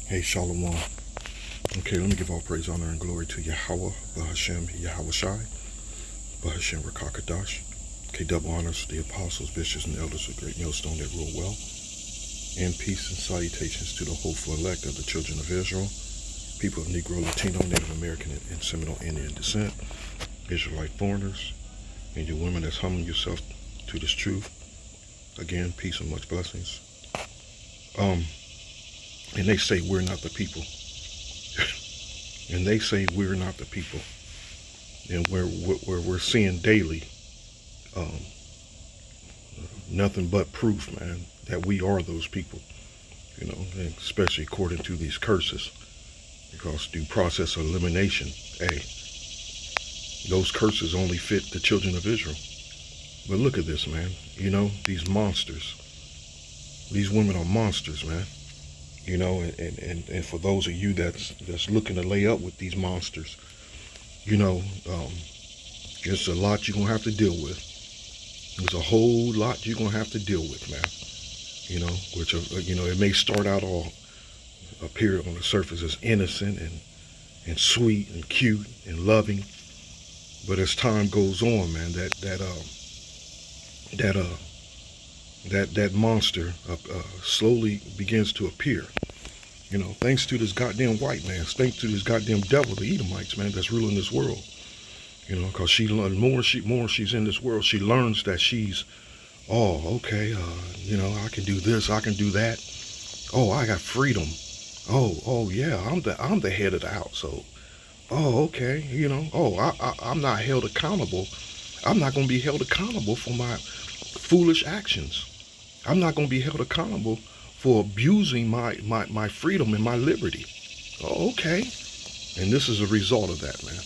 Hey, Shalom. Okay, let me give all praise, honor, and glory to Yahweh, Bahashem, Yahweh Shai, Bahashem Rakakadash. Okay, double honors to the apostles, bishops, and elders of Great Millstone that rule well. And peace and salutations to the hopeful elect of the children of Israel, people of Negro, Latino, Native American, and Seminole Indian descent, Israelite foreigners, and you women that's humbling yourself to this truth. Again, peace and much blessings. And they say we're not the people. And they say we're not the people. And we're seeing daily nothing but proof, man, that we are those people. You know, and especially according to these curses. Because through process of elimination, hey, those curses only fit the children of Israel. But look at this, man. You know, these monsters. These women are monsters, man. You know, and for those of you that's looking to lay up with these monsters, you know, there's a lot you're going to have to deal with. There's a whole lot you're going to have to deal with, man. You know, which, you know, it may start out all appear on the surface as innocent and sweet and cute and loving. But as time goes on, man, that monster slowly begins to appear. You know, thanks to this goddamn white man, thanks to this goddamn devil, the Edomites, man, that's ruling this world. You know, because she learned more she's in this world, she learns that she's, oh, okay, you know, I can do this, I can do that. Oh, I got freedom. Oh yeah, I'm the head of the household. Oh, okay, you know, I'm not held accountable. I'm not going to be held accountable for my foolish actions. I'm not going to be held accountable for abusing my freedom and my liberty. Oh, okay. And this is a result of that, man.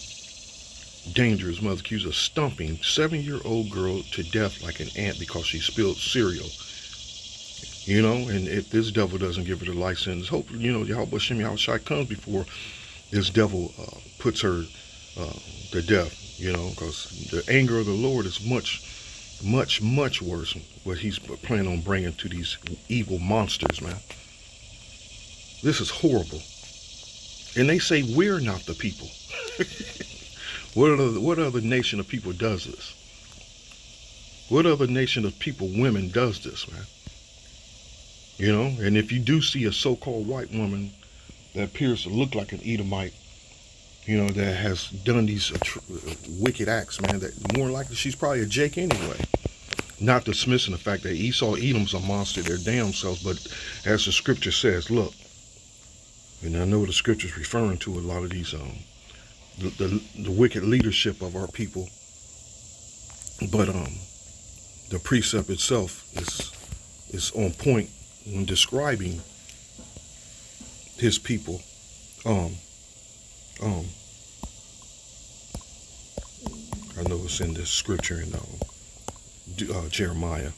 Dangerous mother accused of stumping 7-year-old girl to death like an ant because she spilled cereal. You know, and if this devil doesn't give her the license, hopefully, you know, Yahweh Shem Yahweh Shai comes before this devil puts her to death, you know, because the anger of the Lord is much worse what he's planning on bringing to these evil monsters, man. This is horrible. And they say we're not the people. What other nation of people does this? What other nation of people, women, does this, man? You know, and if you do see a so-called white woman that appears to look like an Edomite, you know, that has done these wicked acts, man, that more likely she's probably a Jake anyway. Not dismissing the fact that Esau, Edom's a monster, their damn selves, but as the scripture says, look, and I know what the scripture's referring to a lot of these, the wicked leadership of our people, but the precept itself is on point when describing his people. I know it's in this scripture in Jeremiah.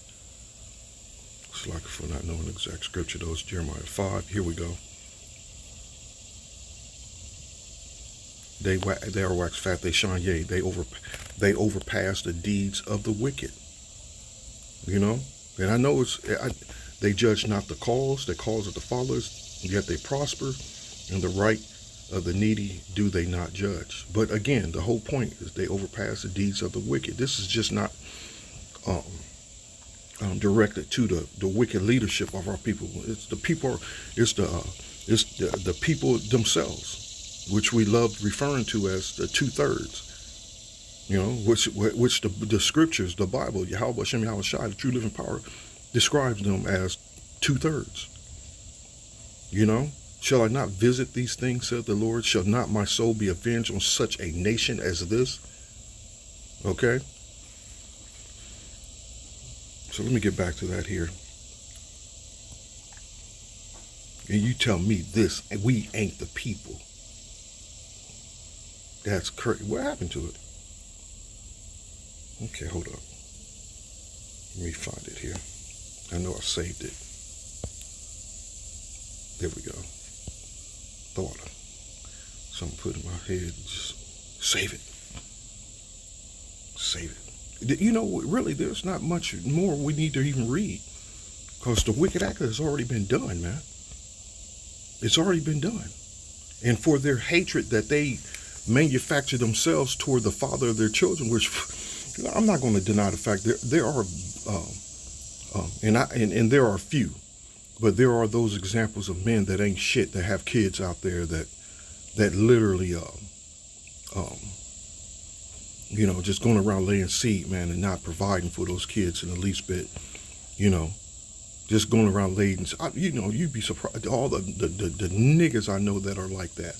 It's like if we're not knowing the exact scripture, though, it's Jeremiah 5. Here we go. They are waxed fat, they shine, yea, they overpass the deeds of the wicked. You know, and I know they judge not the cause of the fathers, yet they prosper, and the right of the needy do they not judge. But again, the whole point is they overpass the deeds of the wicked. This is just not directed to the wicked leadership of our people. It's the people. It's the people themselves, which we love referring to as the 2/3. You know, which the scriptures, the Bible, Yahweh Shem Yahweh Shai, the true living power, describes them as 2/3. You know, shall I not visit these things, said the Lord? Shall not my soul be avenged on such a nation as this? Okay. So let me get back to that here. And you tell me this, and we ain't the people. That's crazy. What happened to it? Okay, hold up. Let me find it here. I know I saved it. There we go. Thought. Something put in my head. Just save it. Save it. You know, really, there's not much more we need to even read. Because the wicked act has already been done, man. It's already been done. And for their hatred that they manufacture themselves toward the father of their children, which I'm not going to deny the fact there are, and there are few, but there are those examples of men that ain't shit that have kids out there that literally, just going around laying seed, man, and not providing for those kids in the least bit, just going around laying, you'd be surprised, all the niggas I know that are like that,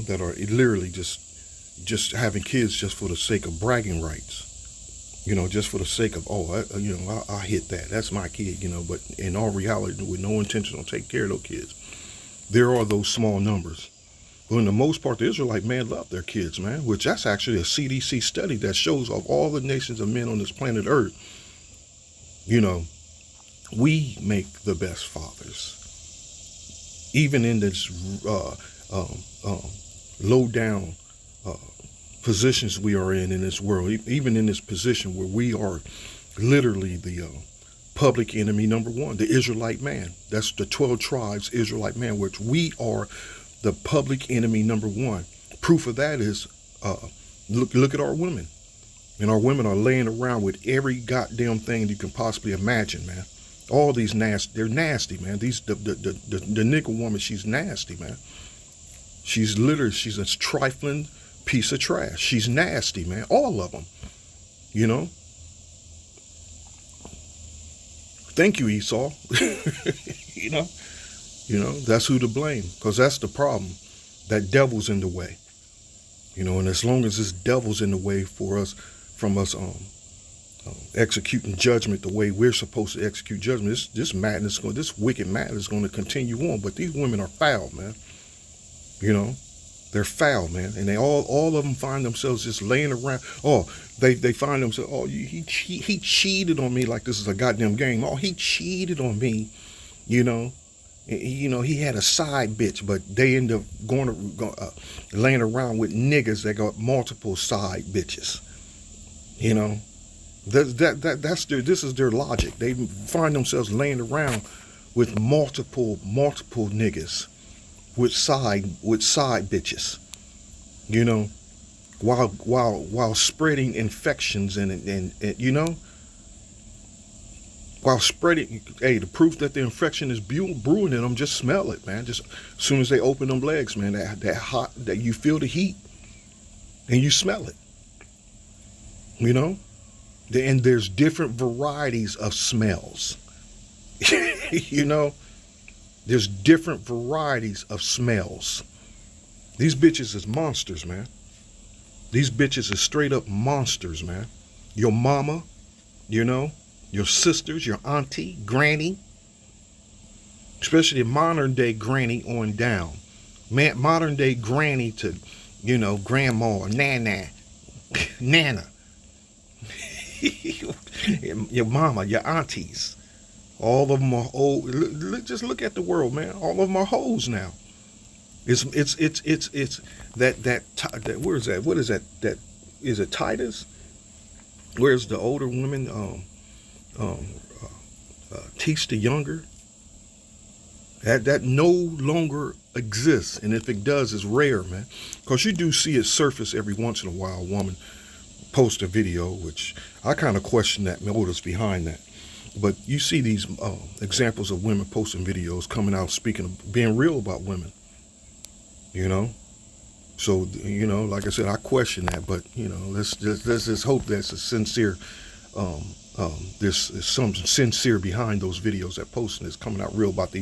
that are literally just having kids just for the sake of bragging rights, just for the sake of, I hit that, that's my kid, but in all reality, with no intention on taking care of those kids. There are those small numbers. But in the most part, the Israelite man love their kids, man, which that's actually a CDC study that shows of all the nations of men on this planet Earth, we make the best fathers. Even in this low down positions we are in this world, even in this position where we are literally the public enemy number one, the Israelite man. That's the 12 tribes Israelite man, which we are the public enemy number one. Proof of that is look at our women. And our women are laying around with every goddamn thing you can possibly imagine, man. All these they're nasty, man. The nigger woman, she's nasty, man. She's a trifling piece of trash. She's nasty, man. All of them, Thank you, Esau. That's who to blame, because that's the problem. That devil's in the way. And as long as this devil's in the way from us executing judgment the way we're supposed to execute judgment, this wicked madness is going to continue on. But these women are foul, man. They're foul, man, and they all of them find themselves just laying around. They find themselves, he cheated on me, like this is a goddamn game. He cheated on me, he had a side bitch, but they end up laying around with niggas that got multiple side bitches. This is their logic. They find themselves laying around with multiple niggas with side bitches, while spreading infections and while spreading. Hey, the proof that the infection is brewing in them, just smell it, man. Just as soon as they open them legs, man, that hot, that you feel the heat and you smell it, and there's different varieties of smells. There's different varieties of smells. These bitches is monsters, man. These bitches is straight up monsters, man. Your mama, your sisters, your auntie, granny, especially modern day granny on down. Man, modern day granny to, grandma or nana. Your mama, your aunties. All of them are old. Just look at the world, man. All of them are hoes now. It's that. Where is that? What is that? That is it Titus? Where's the older women teach the younger? That no longer exists, and if it does, it's rare, man. Because you do see it surface every once in a while. A woman post a video, which I kind of question that motives behind that. But you see these examples of women posting videos, coming out speaking, being real about women, So, like I said, I question that, but, let's just hope that's a sincere, there's some sincere behind those videos that posting is coming out real about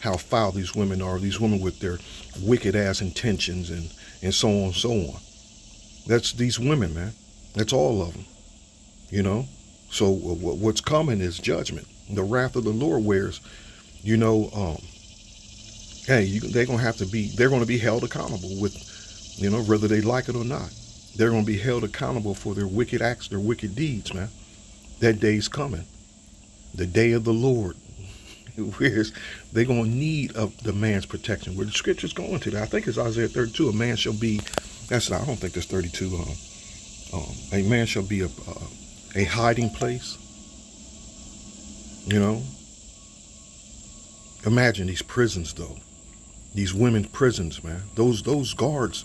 how foul these women are, these women with their wicked ass intentions and so on and so on. That's these women, man. That's all of them, So what's coming is judgment. The wrath of the Lord wears, they're going to be held accountable with, whether they like it or not. They're going to be held accountable for their wicked acts, their wicked deeds, man. That day's coming. The day of the Lord. Whereas they're going to need the man's protection. Where the scripture's going to that. I think it's Isaiah 32. A man shall be, I don't think that's 32. A man shall be a hiding place, Imagine these prisons, though. These women's prisons, man. Those guards,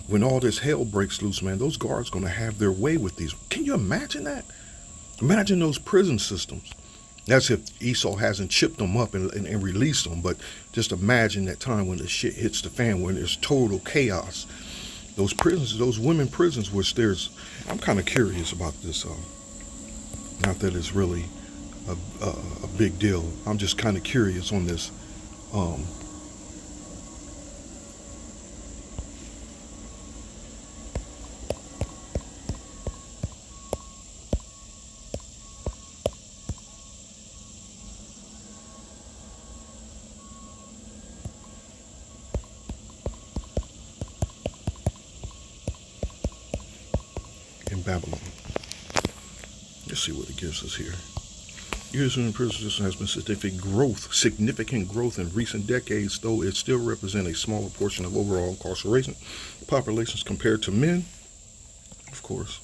when all this hell breaks loose, man, those guards gonna have their way with these. Can you imagine that? Imagine those prison systems. That's if Esau hasn't chipped them up and released them. But just imagine that time when the shit hits the fan, when there's total chaos. Those prisons, those women prisons, which there's, I'm kind of curious about this. Not that it's really a big deal. I'm just kind of curious on this. Um, in Babylon. Let's see what it gives us here. U.S. prison system has been significant growth in recent decades, though it still represents a smaller portion of overall incarceration populations compared to men. Of course,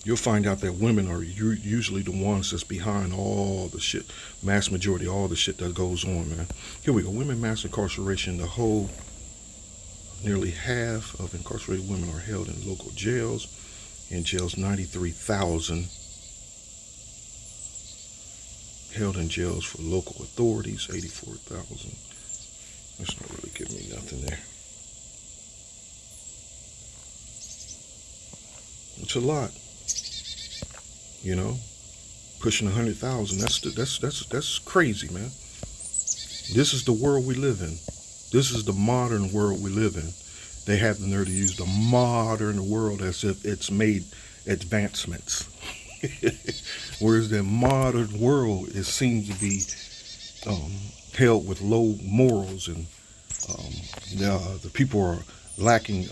you'll find out that women are usually the ones that's behind all the shit, mass majority, all the shit that goes on, man. Here we go. Women mass incarceration. The whole, nearly half of incarcerated women are held in local jails. In jails, 93,000. Held in jails for local authorities, 84,000. That's not really giving me nothing there. It's a lot, you know. Pushing 100,000. That's crazy, man. This is the world we live in. This is the modern world we live in. They have the nerve to use the modern world as if it's made advancements. Whereas the modern world, it seems to be held with low morals, and the people are lacking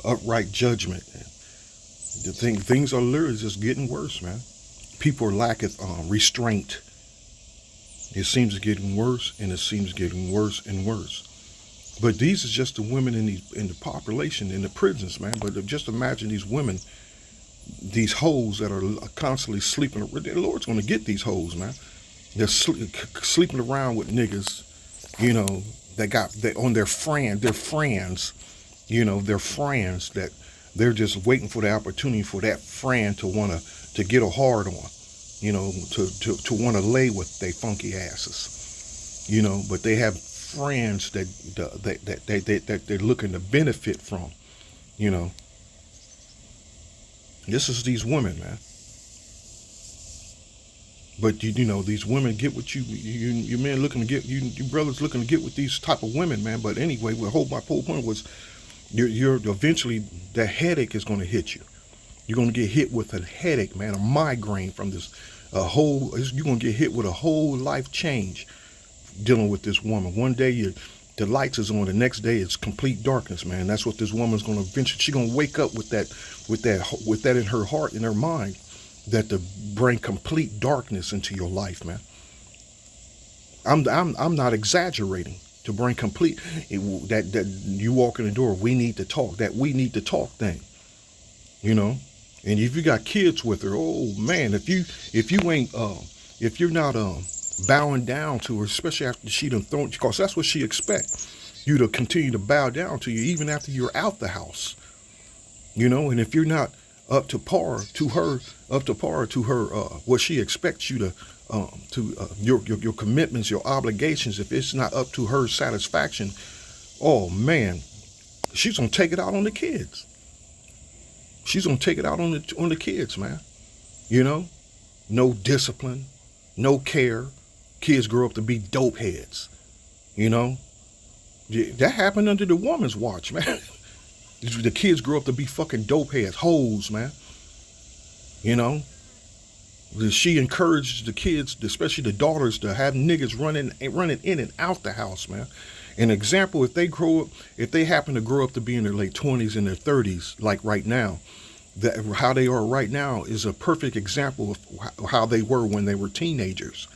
upright judgment. Things are literally just getting worse, man. People are lacking restraint. It seems getting worse, and it seems getting worse and worse. But these are just the women in the population in the prisons, man. But just imagine these women, these hoes that are constantly sleeping. The Lord's going to get these hoes, man. They're sleeping around with niggas, you know, on their friends, you know, their friends that they're just waiting for the opportunity for that friend to get a hard on, you know, to want to lay with they funky asses, you know. But they have friends that they're looking to benefit from, you know. This is these women, man. But you know, these women get what you men looking to get, you brothers looking to get with these type of women, man. But anyway, my whole point was, you're eventually, the headache is going to hit you. You're going to get hit with a headache, man, a migraine from this you're going to get hit with a whole life change dealing with this woman. One day the lights is on, the next day it's complete darkness, man. That's what this woman's going to eventually, she's going to wake up with that in her heart, in her mind, that to bring complete darkness into your life, man. I'm not exaggerating. To bring complete, that you walk in the door, we need to talk, that we need to talk thing, you know. And if you got kids with her, oh man, if you're not bowing down to her, especially after she done thrown, because that's what she expects you to continue to bow down to you even after you're out the house, you know. And if you're not up to par to her what she expects you to your commitments, your obligations, if it's not up to her satisfaction, oh man, she's gonna take it out on the kids. She's gonna take it out on the kids, man. You know, no discipline, no care. Kids grow up to be dope heads. You know, that happened under the woman's watch, man. The kids grow up to be fucking dope heads, hoes, man. You know, she encouraged the kids, especially the daughters, to have niggas running in and out the house, man. An example, if they happen to grow up to be in their late 20s and their 30s, like right now, how they are right now is a perfect example of how they were when they were teenagers.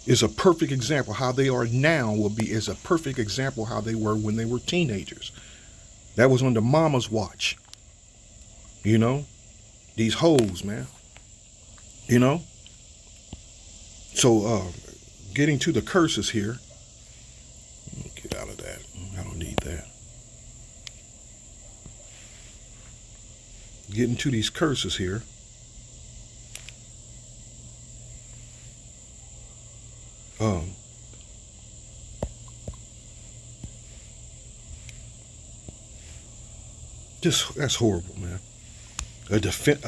Is a perfect example. How they are now is a perfect example how they were when they were teenagers. That was under mama's watch. You know, these hoes, man. You know. So Getting to the curses here. Get out of that. I don't need that. Getting to these curses here. Just that's horrible, man. A defense.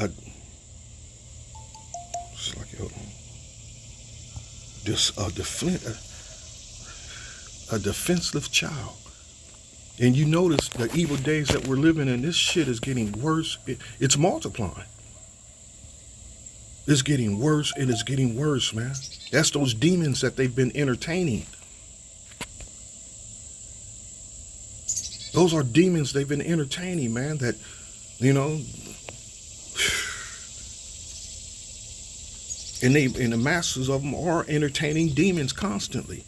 It's like, hold on. Just a defenseless child. And you notice the evil days that we're living in, this shit is getting worse. It's multiplying. It's getting worse and it's getting worse, man. That's those demons that they've been entertaining. Those are demons they've been entertaining, man, that, you know, and the masses of them are entertaining demons constantly.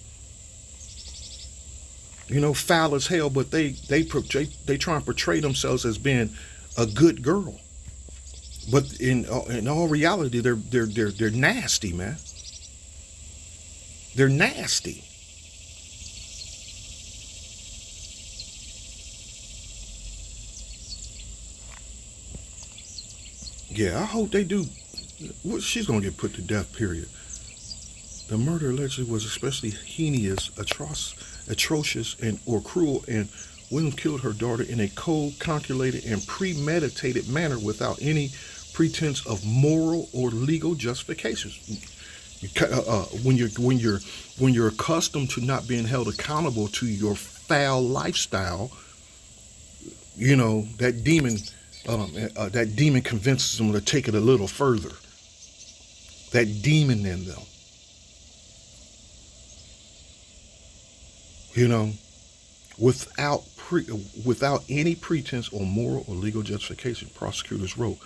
You know, foul as hell, but they try and portray themselves as being a good girl. But in all reality, they're nasty, man. They're nasty. Yeah, I hope they do. She's gonna get put to death, period. The murder allegedly was especially heinous, atrocious, or cruel, and Williams killed her daughter in a cold, calculated, and premeditated manner without any pretense of moral or legal justifications. When you're accustomed to not being held accountable to your foul lifestyle, you know that demon convinces them to take it a little further. That demon in them, you know, without any pretense or moral or legal justification, prosecutors wrote.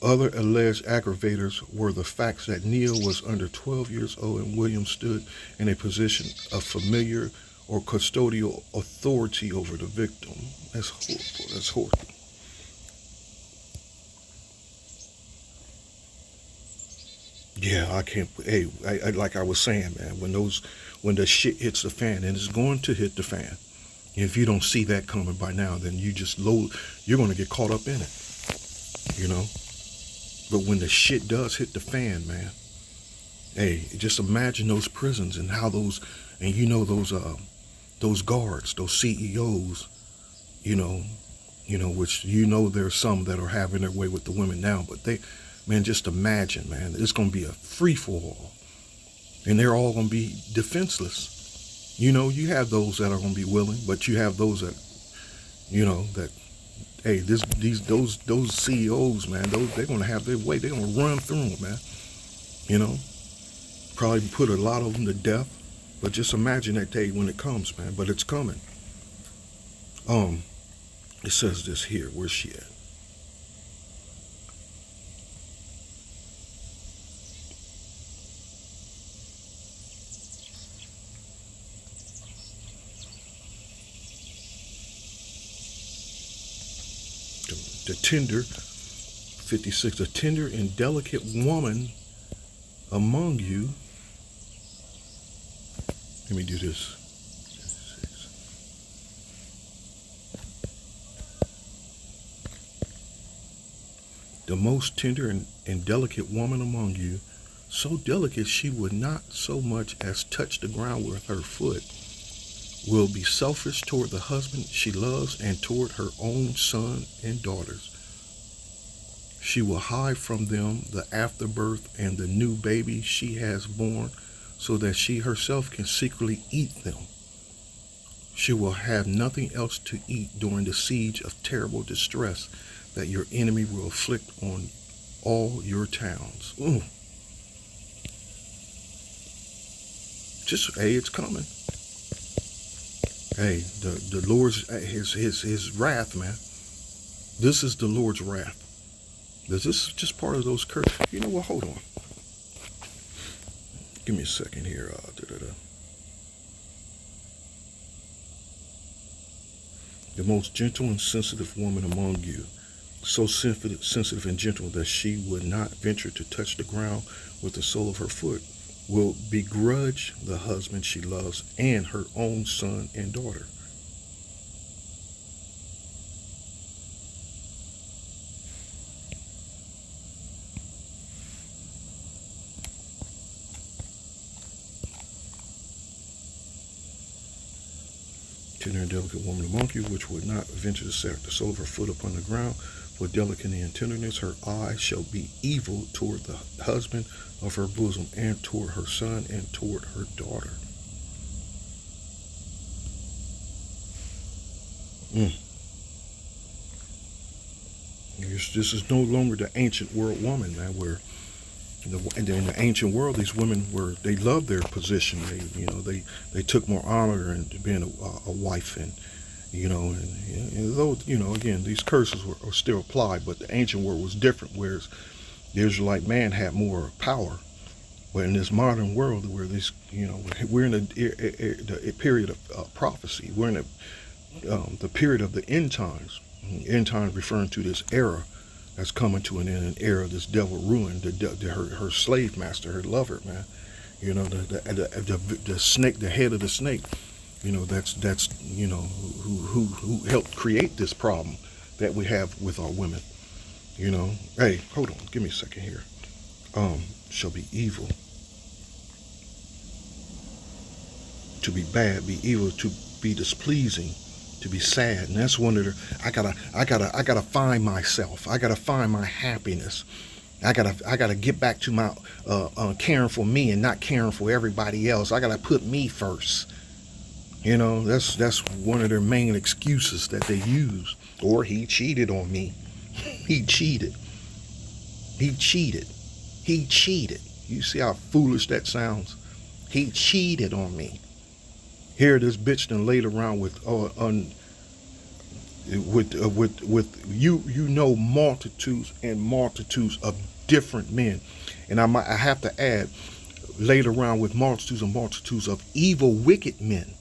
Other alleged aggravators were the facts that Neil was under 12 years old and William stood in a position of familiar or custodial authority over the victim. That's horrible. That's horrible. Yeah, I can't. Hey, like I was saying, man, when the shit hits the fan, and it's going to hit the fan. If you don't see that coming by now, then you're going to get caught up in it, you know. But when the shit does hit the fan, man, hey, just imagine those prisons and how those guards, those CEOs, you know, which there's some that are having their way with the women now, but man, just imagine, man, it's going to be a free-for-all, and they're all going to be defenseless. You know, you have those that are going to be willing, but you have those that, hey, those CEOs, man, they're going to have their way. They're going to run through them, man. You know, probably put a lot of them to death, but just imagine that day when it comes, man. But it's coming. It says this here. Where's she at? The tender, 56, a tender and delicate woman among you. Let me do this. The most tender and delicate woman among you, so delicate she would not so much as touch the ground with her foot, will be selfish toward the husband she loves and toward her own son and daughters. She will hide from them the afterbirth and the new baby she has born so that she herself can secretly eat them. She will have nothing else to eat during the siege of terrible distress that your enemy will inflict on all your towns. Ooh. Just, hey, it's coming. Hey, the Lord's, his wrath, man. This is the Lord's wrath. This is just part of those curses. You know what? Hold on. Give me a second here. The most gentle and sensitive woman among you, so sensitive and gentle that she would not venture to touch the ground with the sole of her foot, will begrudge the husband she loves and her own son and daughter. Tender and delicate woman among you, which would not venture to set the sole of her foot upon the ground, for delicacy and tenderness, her eyes shall be evil toward the husband of her bosom, and toward her son, and toward her daughter. Mm. This is no longer the ancient world woman, man, where in the ancient world, these women they loved their position. They took more honor in being a wife, and though again these curses are still applied, but the ancient world was different, whereas the Israelite man had more power. But in this modern world, where we're in the period of prophecy, we're in the period of the end times. End times referring to this era that's coming to an end, an era this devil ruined, her slave master, her lover, man. The snake, the head of the snake. That's who helped create this problem that we have with our women. Hey, hold on, give me a second here. Shall be evil, to be bad, be evil, to be displeasing, to be sad. And that's one of the I gotta find myself. I gotta find my happiness. I gotta get back to my caring for me and not caring for everybody else. I gotta put me first. That's one of their main excuses that they use. Or he cheated on me. He cheated. He cheated. He cheated. You see how foolish that sounds? He cheated on me. Here, this bitch done laid around with multitudes and multitudes of different men, and I have to add, laid around with multitudes and multitudes of evil, wicked men.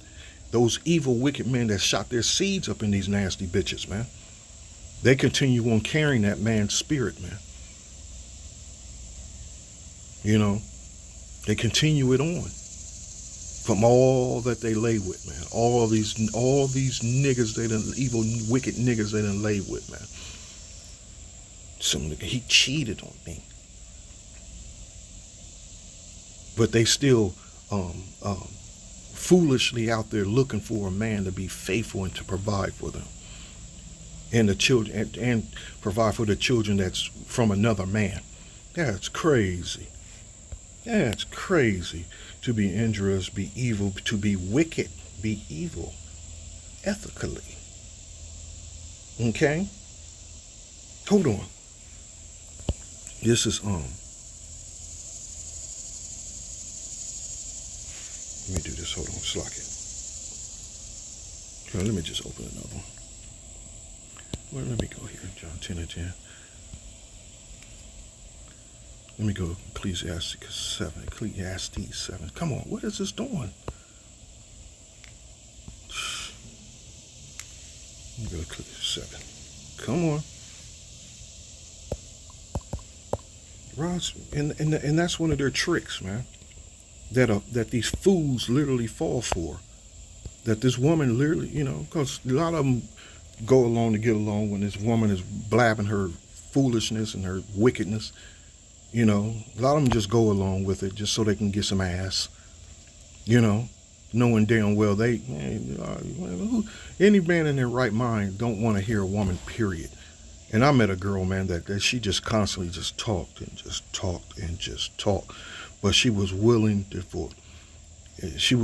Those evil, wicked men that shot their seeds up in these nasty bitches, man. They continue on carrying that man's spirit, man. They continue it on. From all that they lay with, man. All these niggas they done, evil, wicked niggas they done lay with, man. He cheated on me. But they still foolishly out there looking for a man to be faithful and to provide for them. And the children and provide for the children that's from another man. That's crazy. That's crazy. To be injurious, be evil, to be wicked, be evil, ethically. Okay? Hold on. This is let me do this. Hold on, slack it. Let me just open another one. Well, let me go here, John 10 and 10. Let me go Ecclesiastes 7. Come on, what is this doing? Let me go Ecclesiastes 7. Come on. Ross, and that's one of their tricks, man. That these fools literally fall for. That this woman literally, because a lot of them go along to get along when this woman is blabbing her foolishness and her wickedness. A lot of them just go along with it just so they can get some ass. Knowing damn well any man in their right mind don't want to hear a woman, period. And I met a girl, man, that she just constantly just talked and just talked and just talked, but she was willing to she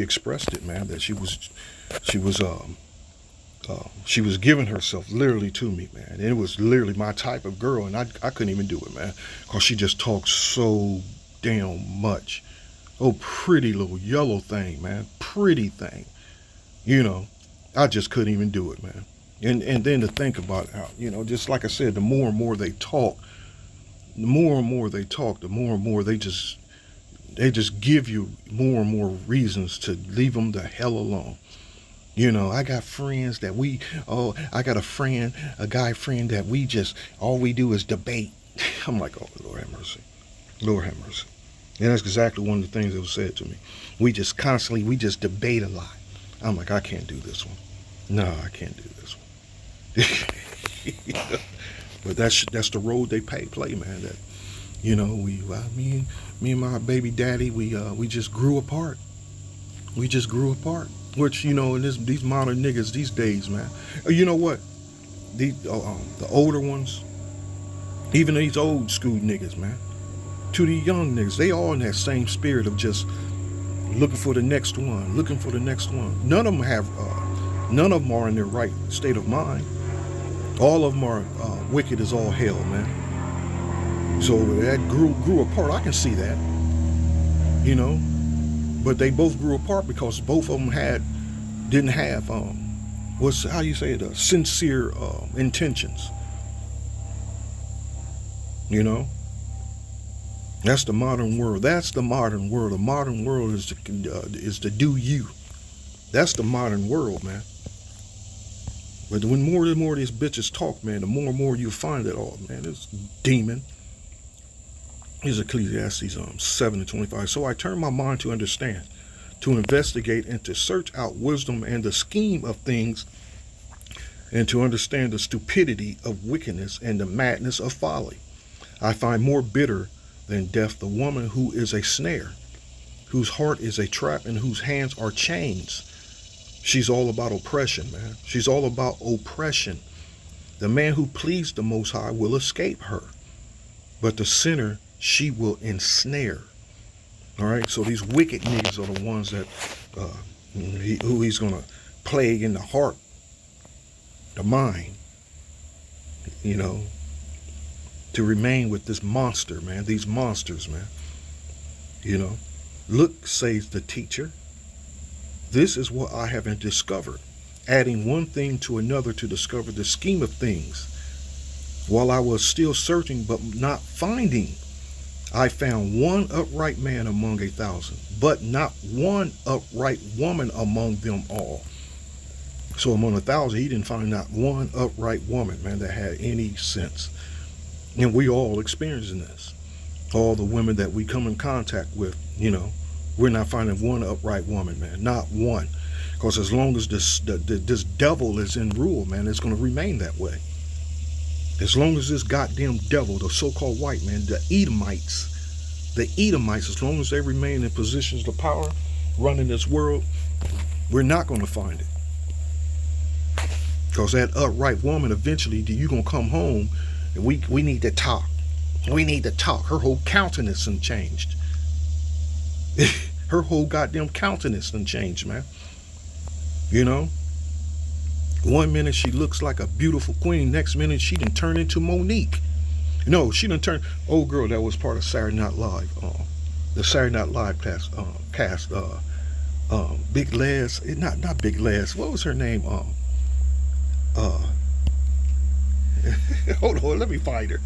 expressed it, man, that she was giving herself literally to me, man. And it was literally my type of girl, and I couldn't even do it, man, because she just talked so damn much. Oh, pretty little yellow thing, man. Pretty thing. I just couldn't even do it, man. And then to think about how, just like I said, the more and more they talk, the more and more they just give you more and more reasons to leave them the hell alone. I got friends that I got a guy friend that all we do is debate. I'm like, oh, Lord have mercy. Lord have mercy. And that's exactly one of the things that was said to me. We just constantly, we just debate a lot. I'm like, I can't do this one. No, I can't do this one. You know? But that's the road they play, man. That, you know, me and my baby daddy, we just grew apart. We just grew apart. Which, you know, in these modern niggas these days, man. You know what? The older ones, even these old school niggas, man. To the young niggas, they all in that same spirit of just looking for the next one, looking for the next one. None of them are in their right state of mind. All of them are wicked as all hell, man. So that grew apart. I can see that, you know. But they both grew apart because both of them didn't have how you say it, sincere intentions. You know. That's the modern world. That's the modern world. The modern world is to do you. That's the modern world, man. But when more and more of these bitches talk, man, the more and more you find it all, man. It's demon. Here's Ecclesiastes 7:25. So I turn my mind to understand, to investigate, and to search out wisdom and the scheme of things, and to understand the stupidity of wickedness and the madness of folly. I find more bitter than death the woman who is a snare, whose heart is a trap, and whose hands are chains. She's all about oppression, man. She's all about oppression. The man who pleased the Most High will escape her, but the sinner she will ensnare. All right, so these wicked niggas are the ones that who he's gonna plague in the heart, the mind, you know, to remain with this monster, man. These monsters, man. You know, look, says the teacher, this is what I haven't discovered, adding one thing to another to discover the scheme of things. While I was still searching but not finding, I found one upright man among 1,000, but not one upright woman among them all. So among 1,000, he didn't find not one upright woman, man, that had any sense. And we all experiencing this. All the women that we come in contact with, you know, we're not finding one upright woman, man, not one. Because as long as this devil is in rule, man, it's going to remain that way. As long as this goddamn devil, the so-called white man, the Edomites, as long as they remain in positions of power, running this world, we're not going to find it. Because that upright woman, eventually, you're going to come home, and we need to talk. We need to talk. Her whole countenance done changed. Her whole goddamn countenance done changed, man. You know? One minute she looks like a beautiful queen. Next minute she done turned into Monique. No, she done turned old girl that was part of Saturday Night Live. The Saturday Night Live cast. Big Les. Not Big Les. What was her name? Hold on. Let me find her.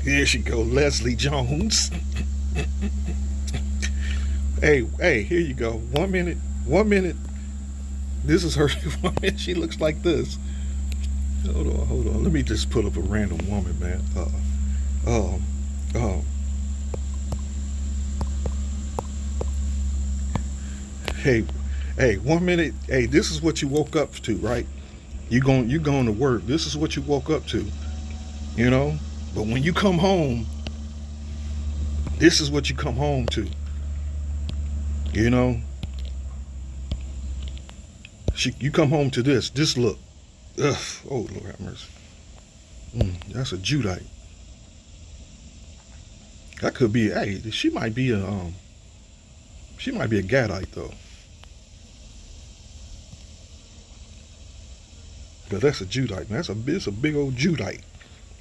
There she go, Leslie Jones. Hey, here you go. 1 minute. This is her. 1 minute, she looks like this. Hold on. Let me just put up a random woman, man. Hey, 1 minute. Hey, this is what you woke up to, right? You going to work. This is what you woke up to, you know. But when you come home, this is what you come home to, you know. You come home to this look. Ugh. Oh Lord have mercy. That's a Judite. That could be. Hey, she might be a Gadite though. But that's a Judite, man. It's a big old Judite.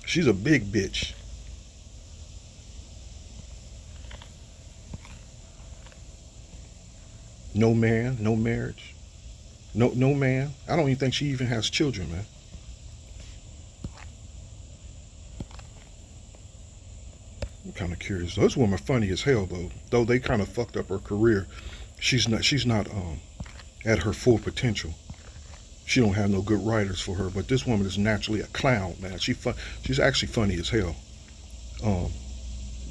She's a big bitch. No man, no marriage. No man. I don't even think she even has children, man. kind of curious. Those women are funny as hell though. Though they kind of fucked up her career. She's not at her full potential. She don't have no good writers for her. But this woman is naturally a clown, man. She's actually funny as hell. Um,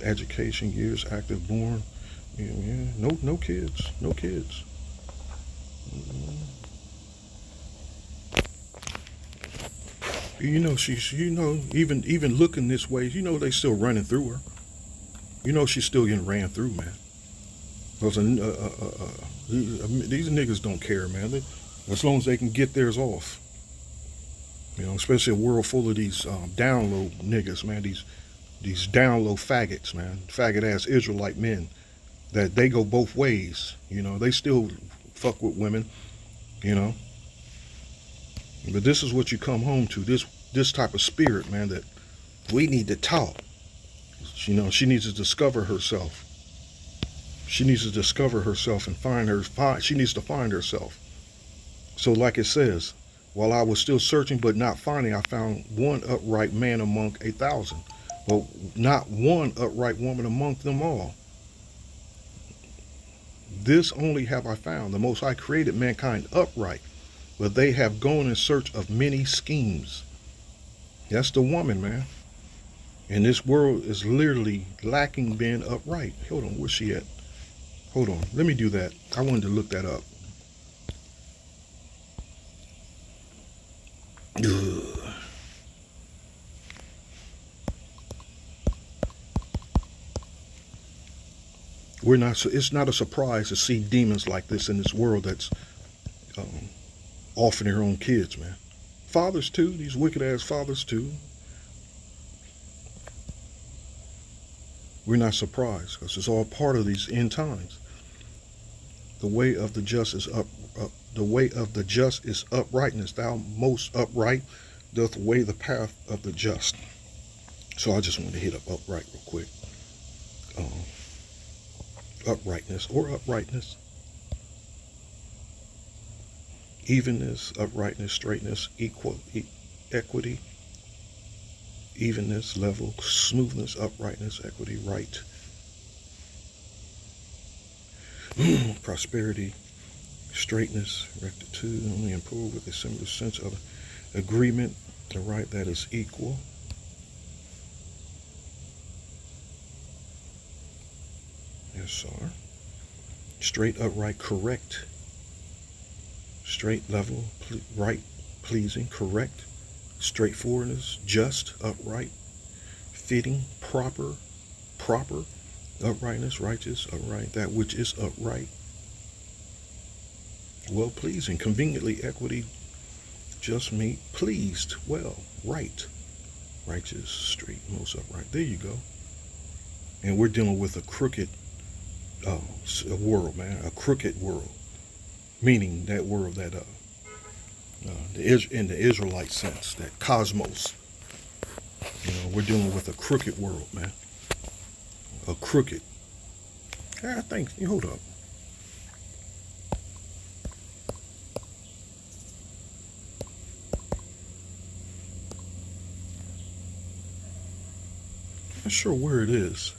Education years, active, born. Yeah, yeah. No kids. No kids. You know she's. Even looking this way. They still running through her. She's still getting ran through, man. These niggas don't care, man. As long as they can get theirs off. Especially a world full of these down low niggas, man. These down low faggots, man. Faggot ass Israelite men. That they go both ways. They still fuck with women. You know. But this is what you come home to. This type of spirit, man. That we need to talk. She needs to discover herself. She needs to discover herself and she needs to find herself. So like it says, while I was still searching but not finding, I found one upright man among 1,000. But not one upright woman among them all. This only have I found. The Most High created mankind upright, but they have gone in search of many schemes. That's the woman, man. And this world is literally lacking being upright. Hold on, where's she at? Hold on, let me do that. I wanted to look that up. Ugh. It's not a surprise to see demons like this in this world that's offering their own kids, man. Fathers too, these wicked ass fathers too. We're not surprised because it's all part of these end times. The way of the just is the way of the just is uprightness. Thou most upright doth weigh the path of the just. So I just want to hit up upright real quick. Uprightness or uprightness. Evenness, uprightness, straightness, equity, evenness, level, smoothness, uprightness, equity, right. Prosperity, straightness, rectitude, only improve with a similar sense of agreement, the right that is equal. Yes, sir. Straight, upright, correct. Straight, level, right, pleasing, correct. Straightforwardness, just, upright, fitting, proper, uprightness, righteous, upright, that which is upright, well pleasing, conveniently, equity, just, meet, pleased, well, right, righteous, straight, most upright. There you go. And we're dealing with a crooked world, man, a crooked world, meaning that world that in the Israelite sense, that cosmos. We're dealing with a crooked world, man. A crooked. I think. Hold up. I'm not sure where it is.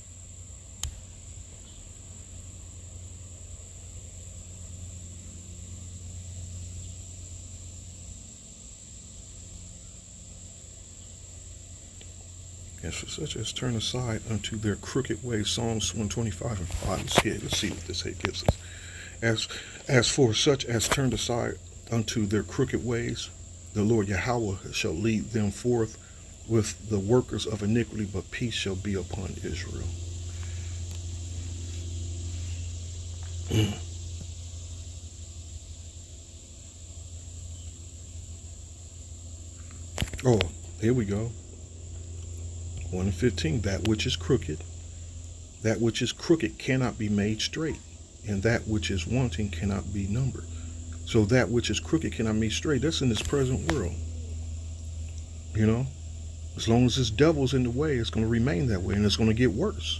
Yes, for such as turn aside unto their crooked ways. Psalms 125 and 5. Let's see what this here gives us. As for such as turned aside unto their crooked ways, the Lord Yahweh shall lead them forth with the workers of iniquity, but peace shall be upon Israel. Oh, here we go. 1 and 15, that which is crooked cannot be made straight, and that which is wanting cannot be numbered. So that which is crooked cannot be made straight. That's in this present world. As long as this devil's in the way, it's going to remain that way, and it's going to get worse.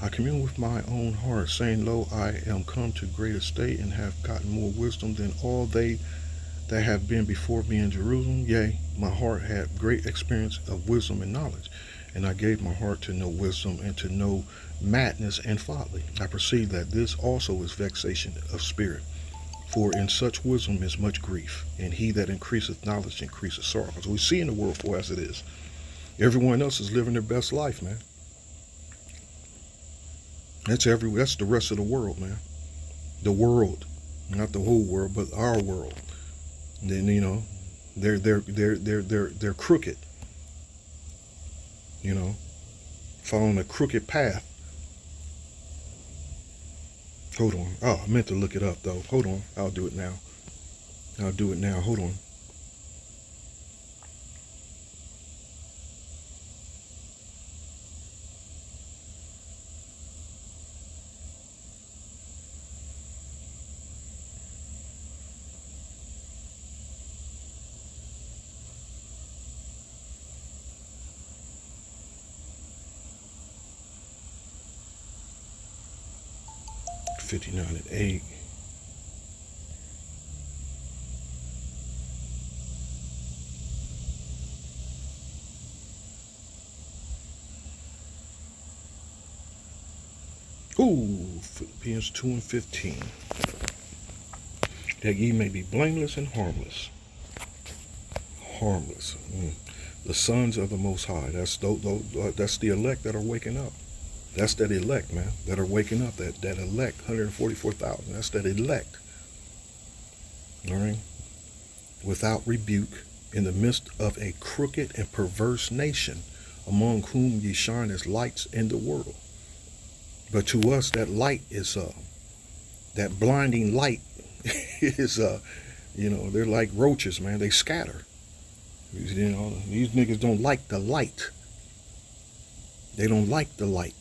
I commune with my own heart, saying, Lo, I am come to great estate, and have gotten more wisdom than all they that have been before me in Jerusalem. Yea, my heart had great experience of wisdom and knowledge. and I gave my heart to know wisdom and to know madness and folly. I perceive that this also is vexation of spirit. For in such wisdom is much grief, and he that increaseth knowledge increaseth sorrow. So we see in the world for as it is. Everyone else is living their best life, man. That's the rest of the world, man. The world, not the whole world, but our world. And then they're crooked. Following a crooked path. Hold on. Oh, I meant to look it up though. Hold on. I'll do it now. Hold on. '59 and 8. Ooh, Philippians 2 and 15. That ye may be blameless and harmless. Harmless. The sons of the Most High. That's the elect that are waking up. That's that elect, man, that are waking up. That elect, 144,000. That's that elect. All right? Without rebuke, in the midst of a crooked and perverse nation, among whom ye shine as lights in the world. But to us, that light is that blinding light is they're like roaches, man. They scatter. These niggas don't like the light. They don't like the light.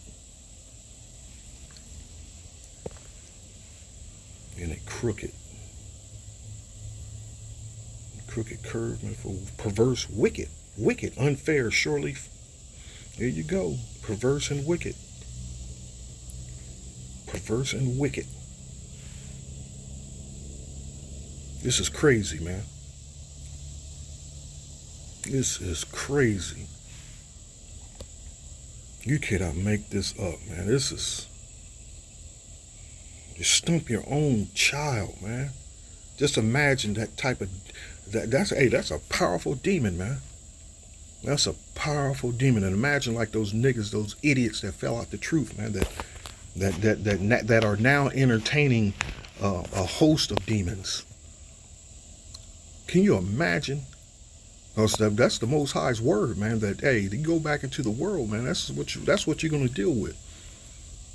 And a crooked curve, man, for perverse, wicked, unfair, surely. There you go. Perverse and wicked. Perverse and wicked. This is crazy, man. This is crazy. You cannot make this up, man. You stump your own child, man. Just imagine that type of, that's a powerful demon, man. That's a powerful demon. And imagine like those niggas, those idiots that fell out the truth, man, that are now entertaining a host of demons. Can you imagine? That's the Most High's word, man. That you go back into the world, man. That's what you're gonna deal with.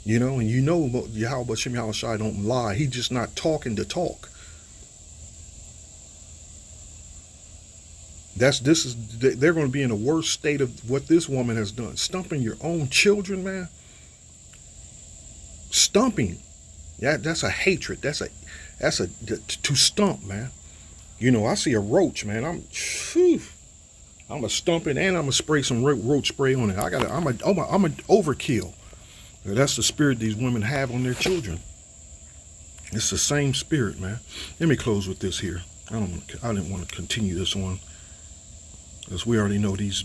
And Yahweh Shem Yahushai don't lie. He's just not talking to talk. They're going to be in a worse state of what this woman has done. Stumping your own children, man. Stumping. Yeah, that's a hatred. That's to stump, man. I see a roach, man. I'm a stump it, and I'm gonna spray some roach spray on it. I'm a overkill. That's the spirit these women have on their children. It's the same spirit, man. Let me close with this here. I didn't want to continue this one, because we already know these.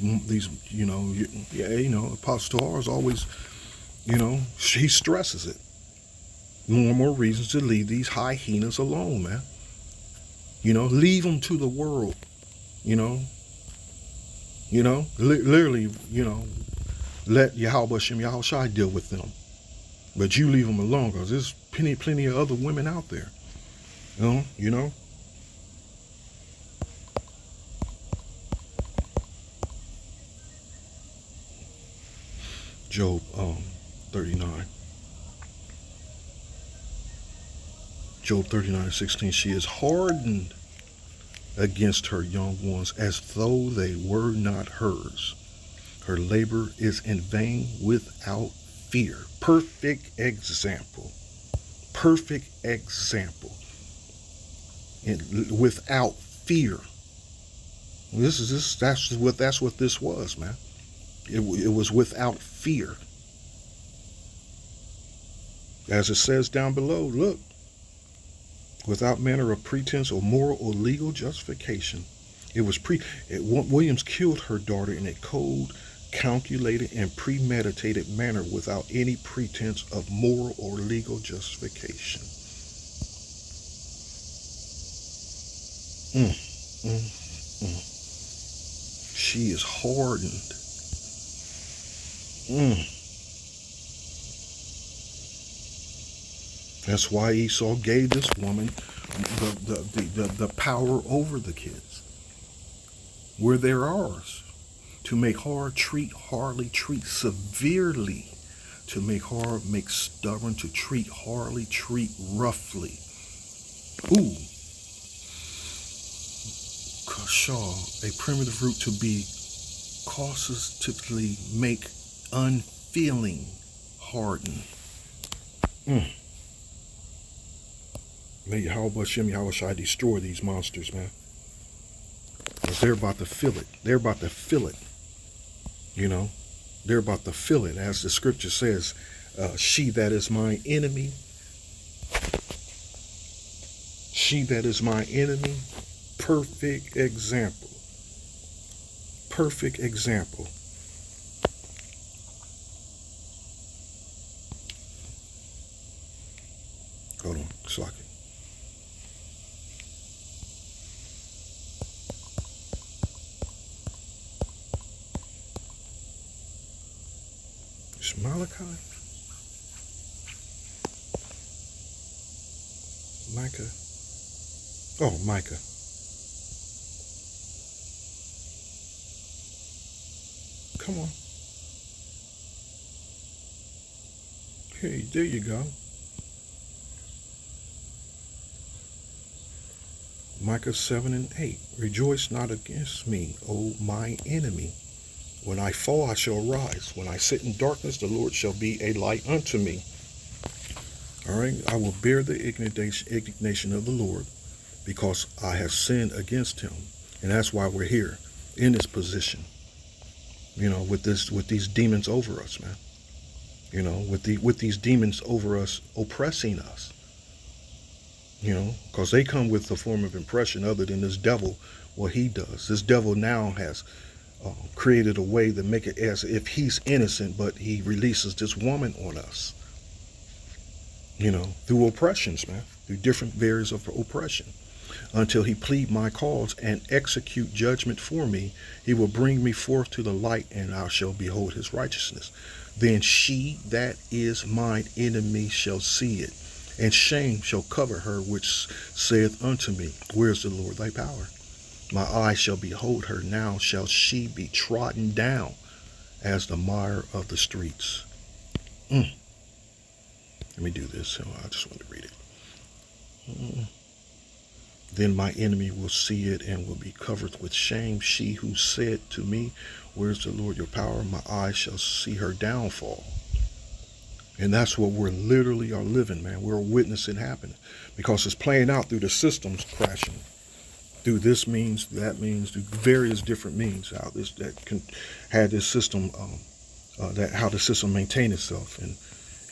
Apostle Tahar is always, she stresses it. More and more reasons to leave these hyenas alone, man. Leave them to the world. Literally, let Yahweh Shem Yahushai deal with them. But you leave them alone, because there's plenty of other women out there. Job 39. Job 39:16. She is hardened against her young ones as though they were not hers. Her labor is in vain without fear. Perfect example. And without fear. That's what this was, man. It was without fear. As it says down below, look. Without manner of pretense or moral or legal justification. Williams killed her daughter in a cold calculated and premeditated manner without any pretense of moral or legal justification. Mm, mm, mm. She is hardened. Mm. That's why Esau gave this woman the power over the kids. Where they're ours. To make hard, treat hardly, treat severely. To make hard, make stubborn. To treat hardly, treat roughly. Ooh. Kashaw, a primitive root to be, causatively make unfeeling, harden. May Yahweh Shem Yahweh Shai destroy these monsters, man. Because they're about to feel it. They're about to feel it. You know? They're about to feel it. As the scripture says, she that is my enemy. She that is my enemy. Perfect example. Perfect example. Hold on. Slack it. It's Malachi? Micah? Oh, Micah. Come on. Hey, there you go. Micah 7 and 8. Rejoice not against me, O my enemy. When I fall, I shall rise. When I sit in darkness, the Lord shall be a light unto me. All right. I will bear the indignation of the Lord because I have sinned against him. And that's why we're here in this position. You know, with these demons over us, man. You know, with these demons over us, oppressing us. You know, because they come with a form of impression other than this devil, what he does. This devil now has created a way to make it as if he's innocent, but he releases this woman on us. You know, through oppressions, man. Through different areas of oppression. Until he plead my cause and execute judgment for me, he will bring me forth to the light, and I shall behold his righteousness. Then she that is mine enemy shall see it, and shame shall cover her which saith unto me, where is the Lord thy power? My eye shall behold her, now shall she be trodden down as the mire of the streets. Let me do this. I just want to read it. Then my enemy will see it and will be covered with shame. She who said to me, where's the Lord your power? My eyes shall see her downfall. And that's what we're literally are living, man. We're witnessing happening because it's playing out through the systems crashing. Through this means, that means, through various different means. How this that can had this system, that how the system maintain itself, and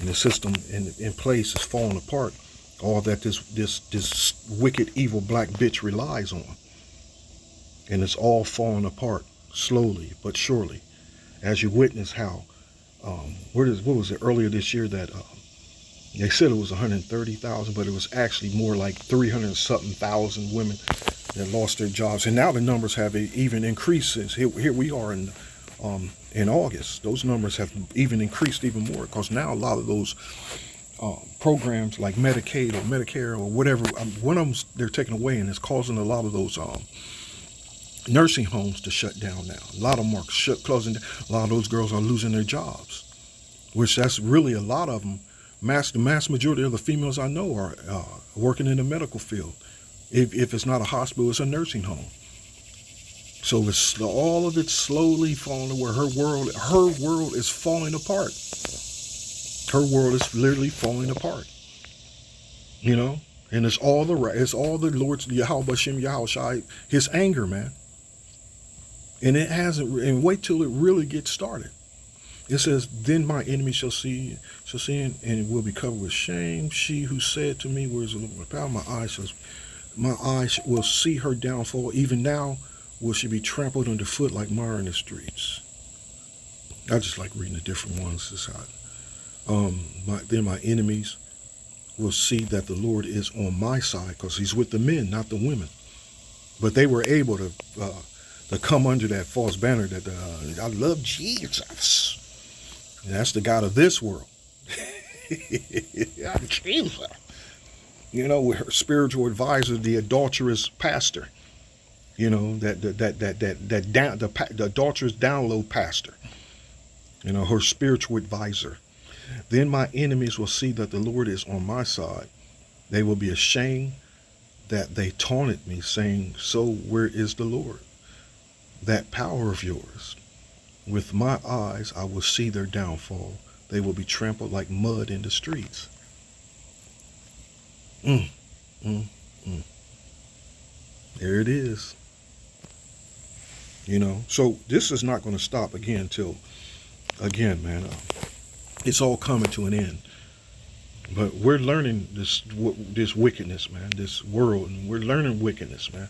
the system in place is falling apart. All that this wicked, evil black bitch relies on, and it's all falling apart slowly but surely, as you witness how. What was it earlier this year that they said it was 130,000, but it was actually more like 300-something thousand women that lost their jobs, and now the numbers have even increased since here we are in August. Those numbers have even increased even more because now a lot of those programs like Medicaid or Medicare or whatever, one of them they're taking away, and it's causing a lot of those nursing homes to shut down now. A lot of them are closing down. A lot of those girls are losing their jobs, which that's really a lot of them. The mass majority of the females I know are working in the medical field. If it's not a hospital, it's a nursing home. So it's all of it slowly falling to where her world is falling apart. Her world is literally falling apart. You know, and it's all the Lord's Yahweh Shem Yahweh Shai, his anger, man. And it hasn't. And wait till it really gets started. It says, "Then my enemy shall see it, and will be covered with shame. She who said to me, where is the Lord my power? My eyes will see her downfall. Even now will she be trampled underfoot like mire in the streets." I just like reading the different ones. It's hot. Then my enemies will see that the Lord is on my side, because he's with the men, not the women. But they were able to come under that false banner that I love Jesus. And that's the God of this world. Jesus. You know, with her spiritual advisor, the adulterous pastor. You know, the adulterous download pastor. You know, her spiritual advisor. Then my enemies will see that the Lord is on my side. They will be ashamed that they taunted me, saying, so where is the Lord? That power of yours. With my eyes I will see their downfall. They will be trampled like mud in the streets. Mm, mm, mm. There it is. You know, so this is not going to stop again till, again, man, it's all coming to an end. But we're learning this wickedness, man, this world, and we're learning wickedness, man.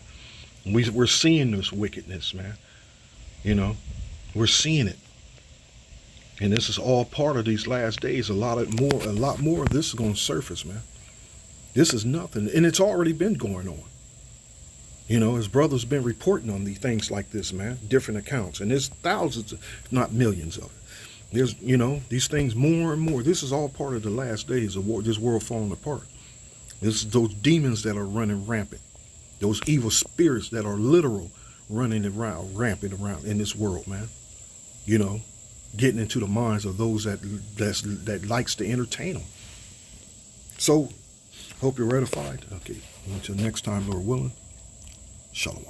We're seeing this wickedness, man. You know, we're seeing it. And this is all part of these last days. A lot more of this is going to surface, man. This is nothing. And it's already been going on. You know, his brother's been reporting on these things like this, man. Different accounts. And there's thousands, if not millions of it. There's, you know, these things more and more. This is all part of the last days of this world falling apart. This is those demons that are running rampant. Those evil spirits that are literal running around, rampant around in this world, man. You know, getting into the minds of those that likes to entertain them. So, hope you're edified. Okay, until next time, Lord willing. Shalom.